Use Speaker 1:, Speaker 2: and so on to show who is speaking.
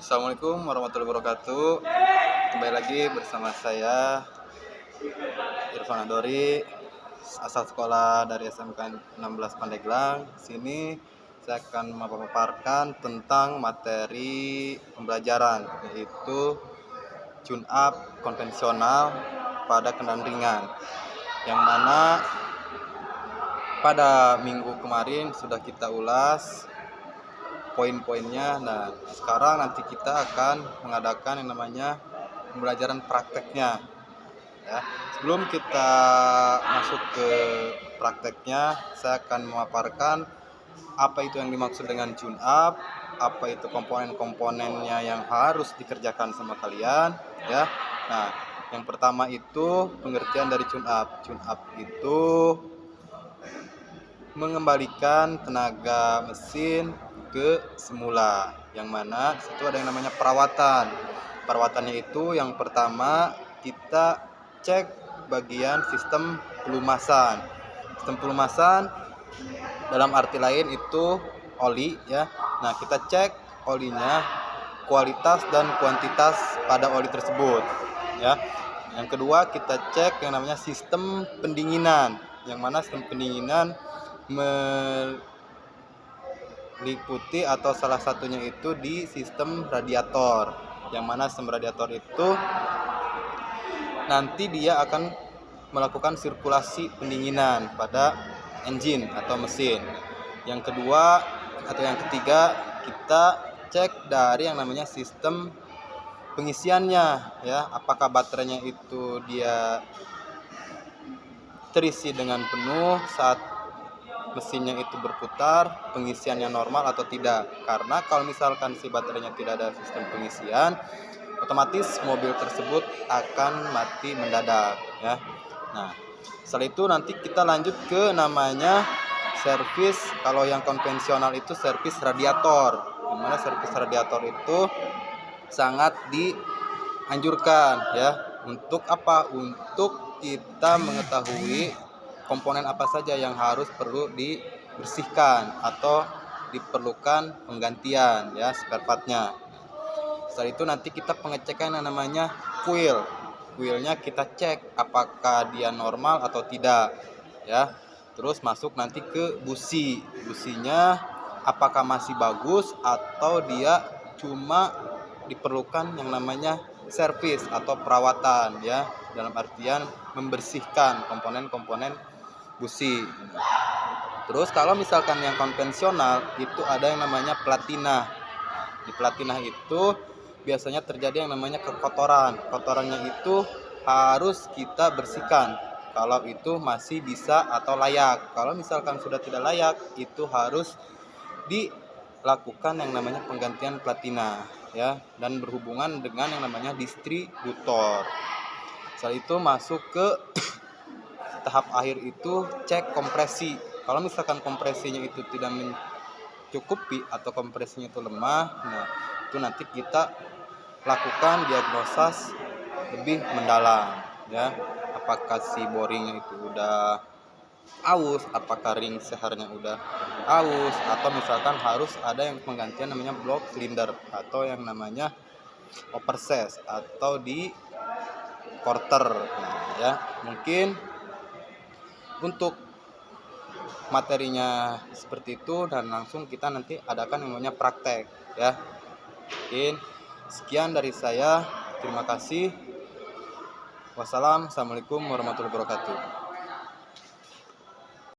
Speaker 1: Assalamualaikum warahmatullahi wabarakatuh. Kembali lagi bersama saya Irfan Adori, asal sekolah dari SMK 16 Pandeglang. Sini saya akan memaparkan tentang materi pembelajaran, yaitu tune up konvensional pada kendaraan ringan, yang mana pada minggu kemarin sudah kita ulas poin-poinnya. Nah, sekarang nanti kita akan mengadakan yang namanya pembelajaran prakteknya. Ya, sebelum kita masuk ke prakteknya, saya akan memaparkan apa itu yang dimaksud dengan tune up, apa itu komponen-komponennya yang harus dikerjakan sama kalian. Ya, nah, yang pertama itu pengertian dari tune up. Tune up itu mengembalikan tenaga mesin ke semula, yang mana itu ada yang namanya perawatan. Perawatannya itu yang pertama kita cek bagian sistem pelumasan. Sistem pelumasan dalam arti lain itu oli, ya. Nah, kita cek olinya, kualitas dan kuantitas pada oli tersebut, ya. Yang kedua kita cek yang namanya sistem pendinginan, yang mana sistem pendinginan meliputi atau salah satunya itu di sistem radiator, yang mana sistem radiator itu nanti dia akan melakukan sirkulasi pendinginan pada engine atau mesin. Yang kedua atau yang ketiga kita cek dari yang namanya sistem pengisiannya, ya, apakah baterainya itu dia terisi dengan penuh saat mesinnya itu berputar, pengisiannya normal atau tidak. Karena kalau misalkan si baterainya tidak ada sistem pengisian, otomatis mobil tersebut akan mati mendadak, ya. Nah, setelah itu nanti kita lanjut ke namanya servis. Kalau yang konvensional itu servis radiator, yang mana servis radiator itu sangat dianjurkan, ya. Untuk apa? Untuk kita mengetahui komponen apa saja yang perlu dibersihkan atau diperlukan penggantian, ya, spare partnya. Setelah itu nanti kita pengecekan yang namanya kuil. Kuilnya kita cek apakah dia normal atau tidak, ya. Terus masuk nanti ke busi. Businya apakah masih bagus atau dia cuma diperlukan yang namanya servis atau perawatan, ya, dalam artian membersihkan komponen-komponen busi. Terus kalau misalkan yang konvensional itu ada yang namanya platina. Di platina itu biasanya terjadi yang namanya kekotoran. Kotorannya itu harus kita bersihkan kalau itu masih bisa atau layak. Kalau misalkan sudah tidak layak, itu harus dilakukan yang namanya penggantian platina, ya, dan berhubungan dengan yang namanya distributor. Setelah itu masuk ke tahap akhir itu cek kompresi. Kalau misalkan kompresinya itu tidak mencukupi atau kompresinya itu lemah, nah itu nanti kita lakukan diagnosis lebih mendalam, ya. Apakah si boringnya itu udah aus, apakah ring seharnya udah aus, atau misalkan harus ada yang penggantian namanya block cylinder atau yang namanya oversize atau di quarter. Nah, ya, mungkin untuk materinya seperti itu, dan langsung kita nanti adakan yang namanya praktek, ya. Mungkin sekian dari saya. Terima kasih. Wassalamualaikum warahmatullahi wabarakatuh.